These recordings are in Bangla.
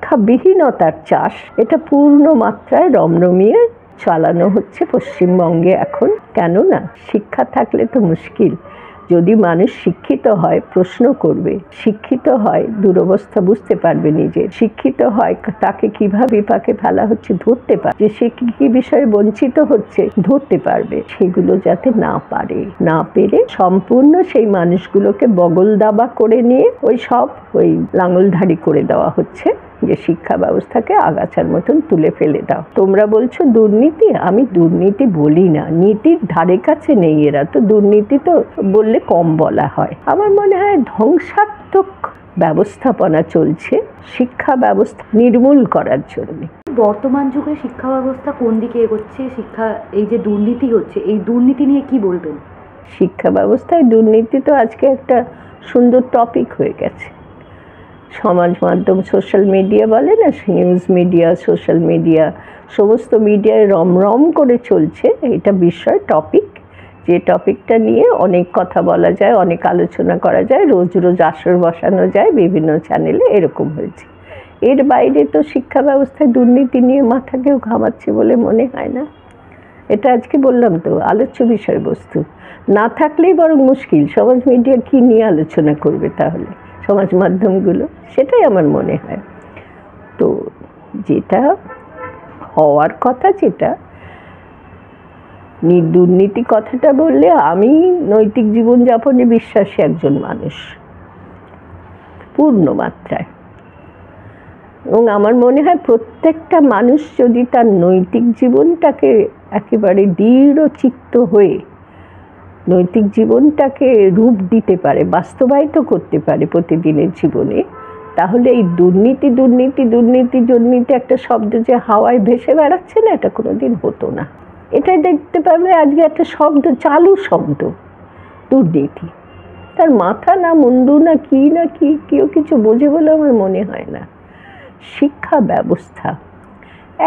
শিক্ষাবিহীনতার চাষ এটা পূর্ণ মাত্রায় রমরমিয়ে চালানো হচ্ছে পশ্চিমবঙ্গে এখন। কেননা শিক্ষা থাকলে তো মুশকিল। যদি মানুষ শিক্ষিত হয় প্রশ্ন করবে, শিক্ষিত হয় দুরবস্থা বুঝতে পারবে নিজের, শিক্ষিত হয় তাকে কিভাবে বিপাকে ফেলা হচ্ছে ধরতে পারবে, যে সে কি বিষয়ে বঞ্চিত হচ্ছে ধরতে পারবে। সেগুলো যাতে না পারে, না পেরে সম্পূর্ণ সেই মানুষগুলোকে বগল দাবা করে নিয়ে ওই লাঙলধারী করে দেওয়া হচ্ছে, যে শিক্ষা ব্যবস্থাকে আগাছার মতন তুলে ফেলে দাও। তোমরা বলছো দুর্নীতি, আমি দুর্নীতি বলি না, নীতির ধারে কাছে নেই এরা। তো দুর্নীতি তো বললে কম বলা হয়। আমার মনে হয় ধ্বংসাত্মক ব্যবস্থাপনা চলছে শিক্ষা ব্যবস্থা নির্মূল করার জন্য। বর্তমান যুগে শিক্ষা ব্যবস্থা কোন দিকে এগোচ্ছে? শিক্ষা এই যে দুর্নীতি হচ্ছে, এই দুর্নীতি নিয়ে কি বলবেন? শিক্ষা ব্যবস্থায় দুর্নীতি তো আজকে একটা সুন্দর টপিক হয়ে গেছে। সমাজ মাধ্যম, সোশ্যাল মিডিয়া বলে না, নিউজ মিডিয়া, সোশ্যাল মিডিয়া, সমস্ত মিডিয়ায় রমরম করে চলছে এটা বিষয়, টপিক। যে টপিকটা নিয়ে অনেক কথা বলা যায়, অনেক আলোচনা করা যায়, রোজ রোজ আসর বসানো যায় বিভিন্ন চ্যানেলে, এরকম হয়েছে। এর বাইরে তো শিক্ষা ব্যবস্থায় দুর্নীতি নিয়ে মাথা কেউ ঘামাচ্ছে বলে মনে হয় না। এটা আজকে বললাম তো আলোচ্য বিষয়বস্তু না থাকলেই বরং মুশকিল। সমাজ মিডিয়া কি নিয়ে আলোচনা করবে তাহলে, সমাজ মাধ্যমগুলো? সেটাই আমার মনে হয়। তো যেটা হওয়ার কথা, যেটা দুর্নীতি কথাটা বললে, আমি নৈতিক জীবনযাপনে বিশ্বাসী একজন মানুষ পূর্ণ মাত্রায়, এবং আমার মনে হয় প্রত্যেকটা মানুষ যদি তার নৈতিক জীবনটাকে একেবারে দৃঢ়চিত্ত হয়ে নৈতিক জীবনটাকে রূপ দিতে পারে, বাস্তবায়িত করতে পারে প্রতিদিনের জীবনে, তাহলে এই দুর্নীতি দুর্নীতি দুর্নীতি দুর্নীতি একটা শব্দ যে হাওয়ায় ভেসে বেড়াচ্ছে না, এটা কোনোদিন হতো না। এটাই দেখতে পাবে আজকে একটা শব্দ, চালু শব্দ, দুর্নীতি। তার মাথা না মুন্ডু না কি কেউ কিছু বোঝে বলে আমার মনে হয় না। শিক্ষা ব্যবস্থা,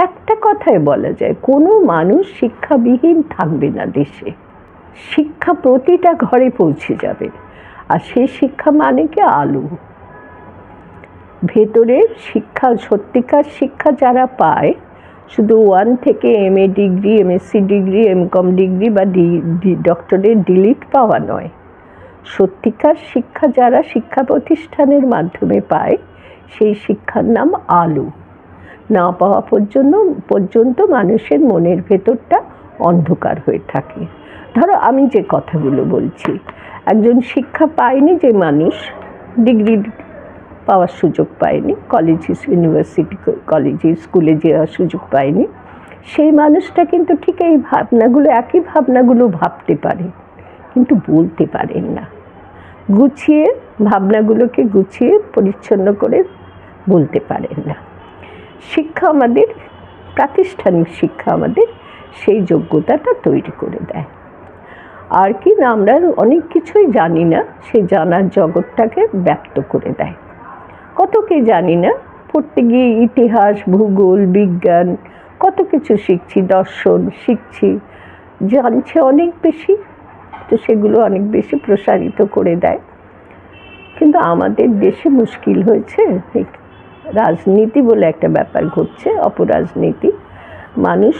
একটা কথায় বলা যায়, কোনো মানুষ শিক্ষাবিহীন থাকবে না দেশে। শিক্ষা প্রতিটা ঘরে পৌঁছে যাবে, আর সেই শিক্ষা মানে কি আলো। ভেতরের শিক্ষা, সত্যিকার শিক্ষা যারা পায়, শুধু 1 থেকে MA degree, MSc degree, MCom degree বা ডক্টরেট ডিলিট পাওয়া নয়। সত্যিকার শিক্ষা যারা শিক্ষা প্রতিষ্ঠানের মাধ্যমে পায়, সেই শিক্ষার নাম আলো। না পাওয়া পর্যন্ত মানুষের মনের ভেতরটা অন্ধকার হয়ে থাকে। ধরো আমি যে কথাগুলো বলছি, একজন শিক্ষা পায়নি যে মানুষ, ডিগ্রি পাওয়ার সুযোগ পায়নি, কলেজে, ইউনিভার্সিটি, কলেজে, স্কুলে যাওয়ার সুযোগ পায়নি, সেই মানুষটা কিন্তু ঠিক এই ভাবনাগুলো, একই ভাবনাগুলো ভাবতে পারে, কিন্তু বলতে পারেন না। গুছিয়ে ভাবনাগুলোকে গুছিয়ে পরিচ্ছন্ন করে বলতে পারেন না। শিক্ষা আমাদের, প্রাতিষ্ঠানিক শিক্ষা আমাদের সেই যোগ্যতাটা তৈরি করে দেয়। আর কি না, আমরা অনেক কিছুই জানি না, সেই জানার জগৎটাকে ব্যক্ত করে দেয়। কত কি জানি না, পড়তে গিয়ে ইতিহাস, ভূগোল, বিজ্ঞান কত কিছু শিখছি, দর্শন শিখছি, জানছে অনেক বেশি, তো সেগুলো অনেক বেশি প্রসারিত করে দেয়। কিন্তু আমাদের দেশে মুশকিল হয়েছে, রাজনীতি বলে একটা ব্যাপার ঘটছে, অপরাজনীতি। মানুষ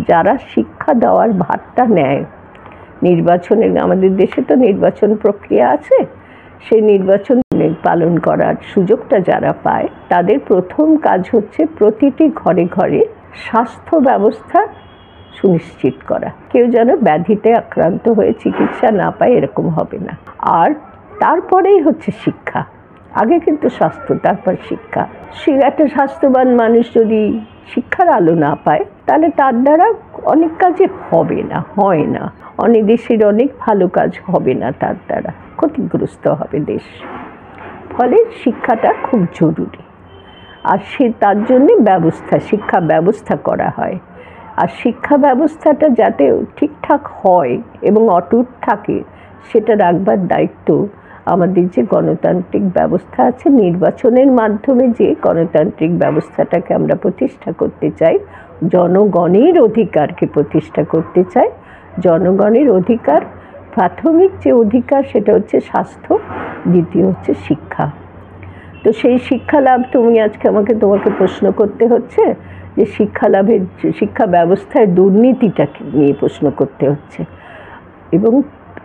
যারা শিক্ষা দেওয়ার ভারটা নেয়, নির্বাচনের, আমাদের দেশে তো নির্বাচন প্রক্রিয়া আছে, সেই নির্বাচন পালন করার সুযোগটা যারা পায়, তাদের প্রথম কাজ হচ্ছে প্রতিটি ঘরে ঘরে স্বাস্থ্য ব্যবস্থা সুনিশ্চিত করা। কেউ যেন ব্যাধিতে আক্রান্ত হয়ে চিকিৎসা না পায়, এরকম হবে না। আর তারপরেই হচ্ছে শিক্ষা। আগে কিন্তু স্বাস্থ্য, তারপর শিক্ষা। একটা স্বাস্থ্যবান মানুষ যদি শিক্ষার আলো না পায়, তাহলে তার দ্বারা অনেক কাজে হবে না, হয় না। অনেক দেশের অনেক ভালো কাজ হবে না, তার দ্বারা ক্ষতিগ্রস্ত হবে দেশ। ফলে শিক্ষাটা খুব জরুরি, আর তার জন্যে শিক্ষা ব্যবস্থা করা হয়। আর শিক্ষা ব্যবস্থাটা যাতে ঠিকঠাক হয় এবং অটুট থাকে, সেটা রাখবার দায়িত্ব আমাদের যে গণতান্ত্রিক ব্যবস্থা আছে, নির্বাচনের মাধ্যমে যে গণতান্ত্রিক ব্যবস্থাটাকে আমরা প্রতিষ্ঠা করতে চাই, জনগণের অধিকারকে প্রতিষ্ঠা করতে চাই। জনগণের অধিকার, প্রাথমিক যে অধিকার সেটা হচ্ছে স্বাস্থ্য, দ্বিতীয় হচ্ছে শিক্ষা। তো সেই শিক্ষা লাভ তুমি আজকে তোমাকে প্রশ্ন করতে হচ্ছে যে শিক্ষা ব্যবস্থায় দুর্নীতিটাকে নিয়ে প্রশ্ন করতে হচ্ছে। এবং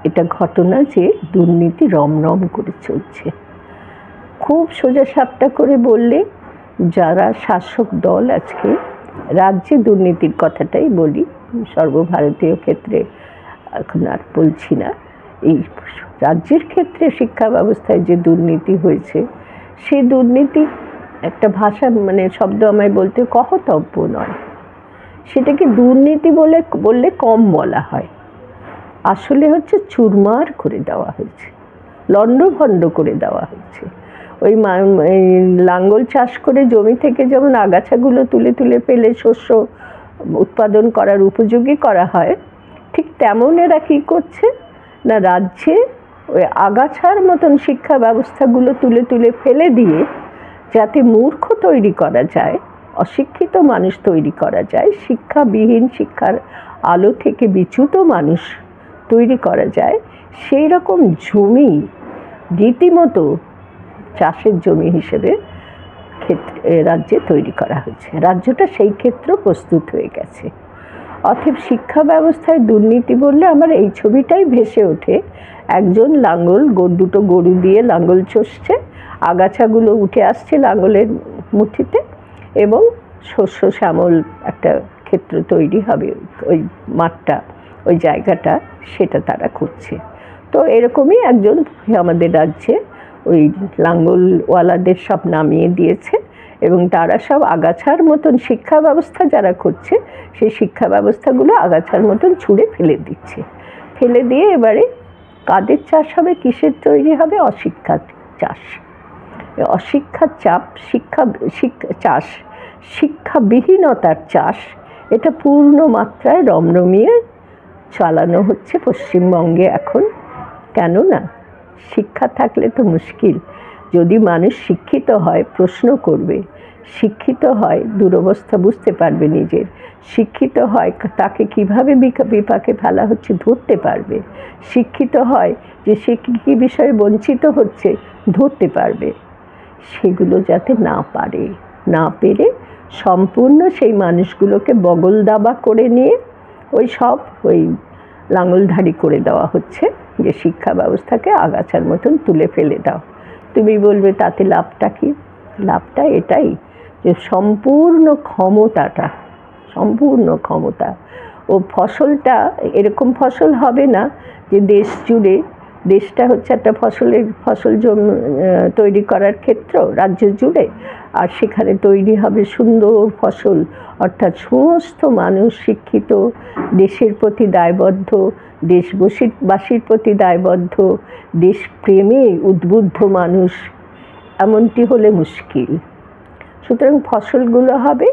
এটা ঘটনা যে দুর্নীতি রমরম করে চলছে। খুব সোজা সাপটা করে বললে যারা শাসক দল আজকে রাজ্যে দুর্নীতির কথাটাই বলি, সর্বভারতীয় ক্ষেত্রে এখন আর বলছি না, এই রাজ্যের ক্ষেত্রে শিক্ষা ব্যবস্থায় যে দুর্নীতি হয়েছে সেই দুর্নীতি একটা ভাষা শব্দ আমায় বলতে কহতব্য নয়, সেটাকে দুর্নীতি বললে কম বলা হয়। আসলে হচ্ছে চুরমার করে দেওয়া হয়েছে, লণ্ডভণ্ড করে দেওয়া হয়েছে। ওই লাঙ্গল চাষ করে জমি থেকে যেমন আগাছাগুলো তুলে তুলে ফেলে শস্য উৎপাদন করার উপযোগী করা হয়, ঠিক তেমন এরা কী করছে না, রাজ্যে ওই আগাছার মতন শিক্ষা ব্যবস্থাগুলো তুলে তুলে ফেলে দিয়ে যাতে মূর্খ তৈরি করা যায়, অশিক্ষিত মানুষ তৈরি করা যায়, শিক্ষাবিহীন, শিক্ষার আলো থেকে বিচ্যুত মানুষ তৈরি করা যায়, সেই রকম জমি রীতিমতো চাষের জমি হিসেবে রাজ্যে তৈরি করা হয়েছে। রাজ্যটা সেই ক্ষেত্রে প্রস্তুত হয়ে গেছে। অতএব শিক্ষা ব্যবস্থায় দুর্নীতি বললে আমার এই ছবিটাই ভেসে ওঠে, একজন দুটো গরু দিয়ে লাঙ্গল চষছে, আগাছাগুলো উঠে আসছে লাঙ্গলের মুঠিতে, এবং শস্য শ্যামল একটা ক্ষেত্র তৈরি হবে, ওই মাঠটা, ওই জায়গাটা, সেটা তারা করছে। তো এরকমই একজন আমাদের রাজ্যে ওই লাঙ্গলওয়ালাদের সব নামিয়ে দিয়েছে এবং তারা সব আগাছার মতন শিক্ষা ব্যবস্থা যারা করছে সেই শিক্ষা ব্যবস্থাগুলো আগাছার মতন ছুঁড়ে ফেলে দিচ্ছে। ফেলে দিয়ে এবারে কাদের চাষ হবে, কিসের তৈরি হবে? অশিক্ষার চাষ। অশিক্ষার চাষ, শিক্ষাবিহীনতার চাষ, এটা পূর্ণ মাত্রায় রমরমিয়ে চালানো হচ্ছে পশ্চিমবঙ্গে এখন। কেননা শিক্ষা থাকলে তো মুশকিল। যদি মানুষ শিক্ষিত হয় প্রশ্ন করবে, শিক্ষিত হয় দুরবস্থা বুঝতে পারবে নিজের, শিক্ষিত হয় তাকে কিভাবে বিপাকে ফেলা হচ্ছে ধরতে পারবে, শিক্ষিত হয় যে সে কী বিষয়ে বঞ্চিত হচ্ছে ধরতে পারবে, সেগুলো যাতে না পেরে সম্পূর্ণ সেই মানুষগুলোকে বগল দাবা করে নিয়ে ওই লাঙলধারী করে দেওয়া হচ্ছে যে শিক্ষা ব্যবস্থাকে আগাছার মতন তুলে ফেলে দাও। তুমি বলবে তাতে লাভটা কি? লাভটা এটাই যে সম্পূর্ণ ক্ষমতা ও ফসলটা এরকম ফসল হবে না যে দেশটা হচ্ছে একটা ফসল জমি তৈরি করার ক্ষেত্র রাজ্য জুড়ে, আর সেখানে তৈরি হবে সুন্দর ফসল, অর্থাৎ সমস্ত মানুষ শিক্ষিত, দেশের প্রতি দায়বদ্ধ, দেশবাসীর প্রতি দায়বদ্ধ, দেশপ্রেমে উদ্বুদ্ধ মানুষ, এমনটি হলে মুশকিল। সুতরাং ফসলগুলো হবে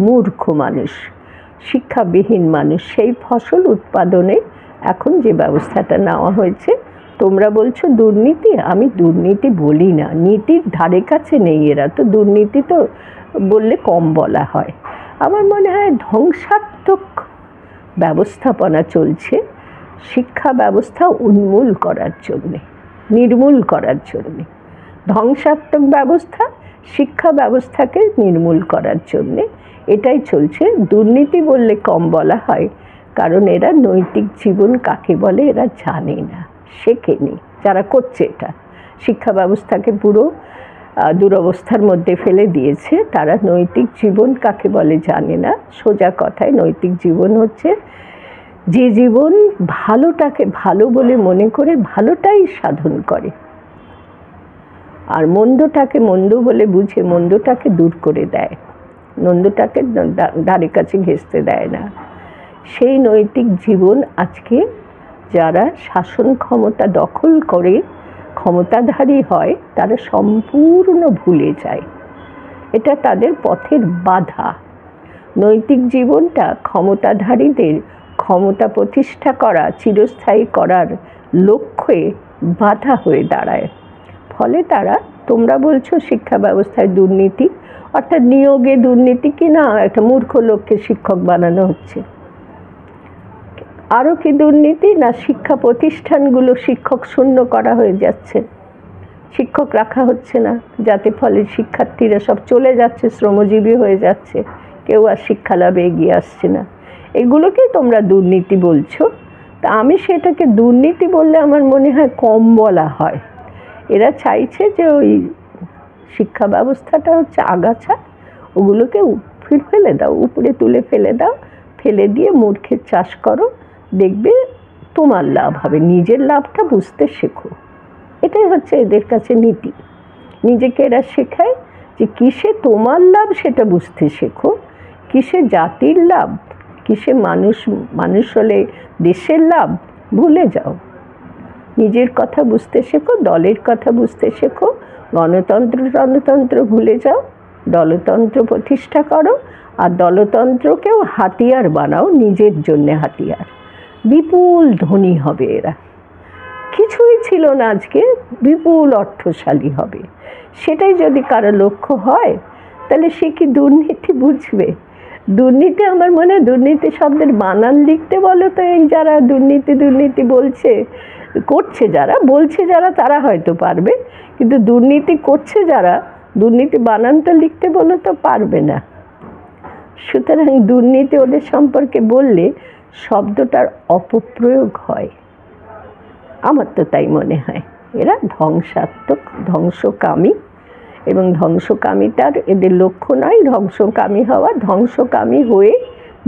মূর্খ মানুষ, শিক্ষাবিহীন মানুষ। সেই ফসল উৎপাদনে এখন যে ব্যবস্থাটা নেওয়া হয়েছে, তোমরা বলছো দুর্নীতি, আমি দুর্নীতি বলি না, নীতির ধারে কাছে নেই এরা, তো দুর্নীতি তো বললে কম বলা হয়। আমার মনে হয় ধ্বংসাত্মক ব্যবস্থাপনা চলছে শিক্ষা ব্যবস্থা নির্মূল করার জন্যে। ধ্বংসাত্মক ব্যবস্থা শিক্ষা ব্যবস্থাকে নির্মূল করার জন্যে এটাই চলছে। দুর্নীতি বললে কম বলা হয়, কারণ এরা নৈতিক জীবন কাকে বলে এরা জানে না, শেখেনি। যারা করছে এটা শিক্ষা ব্যবস্থাকে পুরো দুরবস্থার মধ্যে ফেলে দিয়েছে, তারা নৈতিক জীবন কাকে বলে জানে না। সোজা কথায় নৈতিক জীবন হচ্ছে যে জীবন ভালোটাকে ভালো বলে মনে করে ভালোটাই সাধন করে, আর মন্দটাকে মন্দ বলে বুঝে মন্দটাকে দূর করে দেয়, মন্দটাকে ধারে কাছে ঘেঁষতে দেয় না। সেই নৈতিক জীবন আজকে যারা শাসন ক্ষমতা দখল করে ক্ষমতাধারী হয় তারা সম্পূর্ণ ভুলে যায়। এটা তাদের পথের বাধা। নৈতিক জীবনটা ক্ষমতাধারীদের ক্ষমতা প্রতিষ্ঠা করা, চিরস্থায়ী করার লক্ষ্যে বাধা হয়ে দাঁড়ায়। ফলে তোমরা বলছো শিক্ষা ব্যবস্থায় দুর্নীতি, অর্থাৎ নিয়োগে দুর্নীতি, কি না একটা মূর্খ লোককে শিক্ষক বানানো হচ্ছে। আরও কি দুর্নীতি না শিক্ষা প্রতিষ্ঠানগুলো শিক্ষক শূন্য করা হয়ে যাচ্ছে, শিক্ষক রাখা হচ্ছে না, যাতে ফলে শিক্ষার্থীরা সব চলে যাচ্ছে, শ্রমজীবী হয়ে যাচ্ছে, কেউ আর শিক্ষা লাভে এগিয়ে আসছে না। এগুলোকেই তোমরা দুর্নীতি বলছো। তা আমি সেটাকে দুর্নীতি বললে আমার মনে হয় কম বলা হয়। এরা চাইছে যে ওই শিক্ষা ব্যবস্থাটা হচ্ছে আগাছা, ওগুলোকে ফেলে দাও, উপরে তুলে ফেলে দাও, ফেলে দিয়ে মূর্খের চাষ করো, দেখবে তোমার লাভ হবে। নিজের লাভটা বুঝতে শেখো, এটাই হচ্ছে এদের কাছে নীতি। নিজেকে এরা শেখায় যে কিসে তোমার লাভ সেটা বুঝতে শেখো, কিসে জাতির লাভ, কিসে মানুষ হলে দেশের লাভ ভুলে যাও। নিজের কথা বুঝতে শেখো, দলের কথা বুঝতে শেখো, গণতন্ত্র ভুলে যাও, দলতন্ত্র প্রতিষ্ঠা করো, আর দলতন্ত্রকেও হাতিয়ার বানাও, নিজের জন্য হাতিয়ার। বিপুল ধনী হবে এরা, কিছুই ছিল না আজকে, বিপুল অর্থশালী হবে। সেটাই যদি কারো লক্ষ্য হয়, তাহলে সে কি দুর্নীতি বুঝবে? দুর্নীতি, আমার মনে হয় দুর্নীতি শব্দের বানান লিখতে বলো তো, এই যারা দুর্নীতি বলছে, করছে যারা, বলছে যারা, তারা হয়তো পারবে, কিন্তু দুর্নীতি করছে যারা, দুর্নীতি বানানটা লিখতে বলো তো পারবে না। সুতরাং দুর্নীতি ওদের সম্পর্কে বললে শব্দটার অপপ্রয়োগ হয়, আমার তো তাই মনে হয়। এরা ধ্বংসাত্মক, ধ্বংসকামী, এবং ধ্বংসকামিতার এদের লক্ষ্য নয় ধ্বংসকামী হওয়া। ধ্বংসকামী হয়ে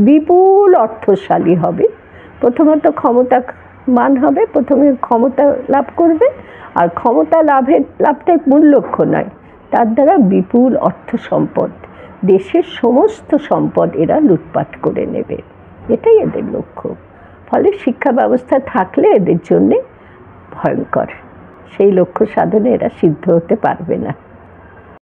বিপুল অর্থশালী হবে, প্রথমত ক্ষমতাবান হবে, প্রথমে ক্ষমতা লাভ করবে, আর ক্ষমতা লাভটাই মূল লক্ষ্য নয়, তার দ্বারা বিপুল অর্থ সম্পদ, দেশের সমস্ত সম্পদ এরা লুটপাট করে নেবে, এটাই এদের লক্ষ্য। ফলে শিক্ষা ব্যবস্থা থাকলে এদের জন্যে ভয়ঙ্কর, সেই লক্ষ্য সাধনে এরা সিদ্ধ হতে পারবে না।